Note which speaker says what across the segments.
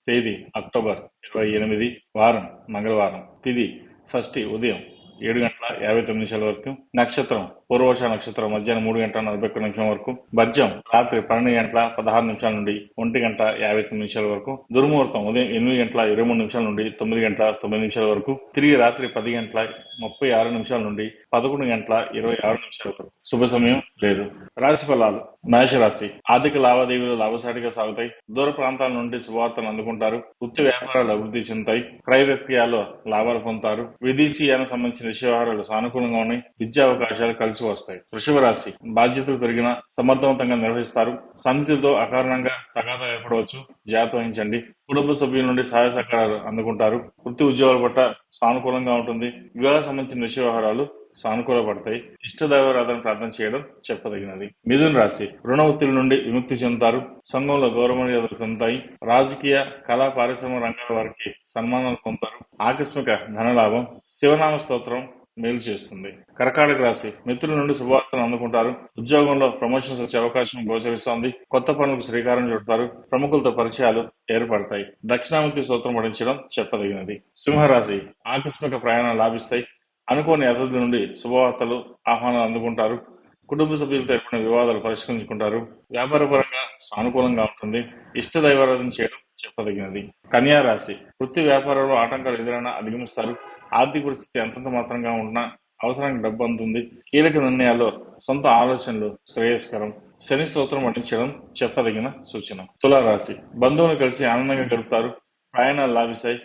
Speaker 1: తేదీ అక్టోబర్ 28, వారం మంగళవారం, తిథి షష్ఠి ఉదయం 7:59 వరకు, నక్షత్రం పూర్వష నక్షత్రం మధ్యాహ్నం 3:41 వరకు, భజ్యం రాత్రి 12:16 నుండి 1:59 వరకు, దుర్ముహూర్తం ఉదయం 8:23 నుండి 9:09 వరకు, తిరిగి రాత్రి 10:36 నుండి 11:26 వరకు. శుభ సమయం లేదు. రాశి ఫలాలు. మేషరాశి. ఆర్థిక లావాదేవీలు లాభసాటిగా సాగుతాయి. దూర ప్రాంతాల నుండి శుభవార్తలు అందుకుంటారు. వృత్తి వ్యాపారాలు అభివృద్ధి చెందుతాయి. క్రయ విక్రయాల్లో లాభాలు పొందుతారు. విదేశీయానికి సంబంధించిన వ్యవహారాలు సానుకూలంగా ఉన్నాయి. విద్యా అవకాశాలు కలిసి వస్తాయి. వృషభ రాశి. బాధ్యతలు పెరిగిన సమర్థవంతంగా నిర్వహిస్తారు. సమితితో అకారణంగా తగాదా ఏర్పడవచ్చు. జాగ్రత్త వహించండి. కుటుంబ సభ్యుల నుండి సహాయ సహకారాలు అందుకుంటారు. వృత్తి ఉద్యోగాల పట్ల సానుకూలంగా ఉంటుంది. వివాహ సంబంధించిన వ్యవహారాలు సానుకూల పడతాయి. ఇష్టదైవారాధన ప్రార్థన చేయడం చెప్పదగినది. మిథున రాశి. రుణ ఒత్తిడి నుండి విముక్తి చెందుతారు. సంఘంలో గౌరవ మర్యాదలు పొందుతాయి. రాజకీయ, కళా, పారిశ్రామిక రంగాల వారికి సన్మానాలు పొందుతారు. ఆకస్మిక ధనలాభం. శివనామ స్తోత్రం మేలు చేస్తుంది. కర్కాటక రాశి. మిత్రుల నుండి శుభవార్తలు అందుకుంటారు. ఉద్యోగంలో ప్రమోషన్స్ వచ్చే అవకాశం గోచరిస్తోంది. కొత్త పనులకు శ్రీకారం చుడతారు. ప్రముఖులతో పరిచయాలు ఏర్పడతాయి. దక్షిణామూర్తి స్తోత్రం పఠించడం చెప్పదగినది. సింహరాశి. ఆకస్మిక ప్రయాణాలు లాభిస్తాయి. అనుకోని అతిథుల నుండి శుభవార్తలు, ఆహ్వానాలు అందుకుంటారు. కుటుంబ సభ్యులతో ఏర్పడిన వివాదాలు పరిష్కరించుకుంటారు. వ్యాపారపరంగా సానుకూలంగా ఉంటుంది. ఇష్ట దైవారాధన చేయడం చెప్పదగినది. కన్యా రాశి. వృత్తి వ్యాపారంలో ఆటంకాలు ఎదురైనా అధిగమిస్తారు. ఆర్థిక పరిస్థితి అంతంత మాత్రంగా ఉన్నా అవసరానికి డబ్బు అందుతుంది. కీలక నిర్ణయాల్లో సొంత ఆలోచనలు శ్రేయస్కరం. శని స్తోత్రం పఠించడం చెప్పదగిన సూచన. తులారాశి. బంధువులు కలిసి ఆనందంగా గడుపుతారు. ప్రయాణాలు లాభిస్తాయి.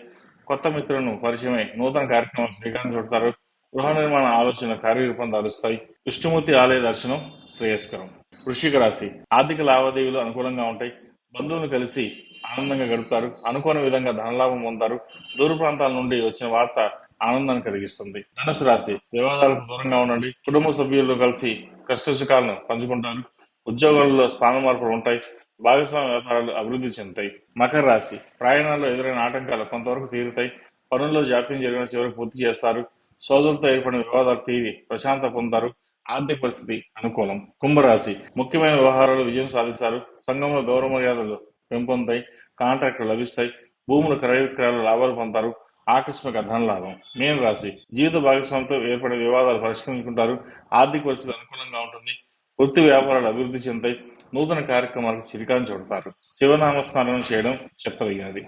Speaker 1: కొత్త మిత్రులను పరిచయమై నూతన కార్యక్రమాలు శ్రీకారం చుడతారు. గృహ నిర్మాణ ఆలోచన కార్యరూపం దాలుస్తాయి. విష్ణుమూర్తి ఆలయ దర్శనం శ్రేయస్కరం. వృశ్చిక రాశి. ఆర్థిక లావాదేవీలు అనుకూలంగా ఉంటాయి. బంధువులు కలిసి ఆనందంగా గడుపుతారు. అనుకోని విధంగా ధనలాభం పొందుతారు. దూర ప్రాంతాల నుండి వచ్చిన వార్త ఆనందాన్ని కలిగిస్తుంది. ధనుసు రాశి. వివాదాలకు దూరంగా ఉండండి. కుటుంబ సభ్యులు కలిసి కష్టసుఖాలను పంచుకుంటారు. ఉద్యోగాలలో స్థాన మార్పులు ఉంటాయి. భాగస్వామ్య వ్యాపారాలు అభివృద్ధి చెందుతాయి. మకర రాశి. ప్రయాణాల్లో ఎదురైన ఆటంకాలు కొంతవరకు తీరుతాయి. పనుల్లో జాప్యం జరిగిన చివరికి పూర్తి చేస్తారు. సోదరులతో ఏర్పడిన వివాదాలు తీరి ప్రశాంతత పొందుతారు. ఆర్థిక పరిస్థితి అనుకూలం. కుంభరాశి. ముఖ్యమైన వ్యవహారాలు విజయం సాధిస్తారు. సంఘంలో గౌరవ మర్యాదలు పెంపొందుతాయి. కాంట్రాక్టులు లభిస్తాయి. భూముల క్రయ విక్రయాలు లాభాలు పొందుతారు. ఆకస్మిక ధనలాభం. మీన రాశి. జీవిత భాగస్వామితో ఏర్పడే వివాదాలు పరిష్కరించుకుంటారు. ఆర్థిక పరిస్థితి అనుకూలంగా ఉంటుంది. వృత్తి వ్యాపారాలు అభివృద్ధి చెందుతాయి. నూతన కార్యక్రమాలకు శ్రీకారం చుడతారు. శివనామ స్నానం చేయడం చెప్పదగినది.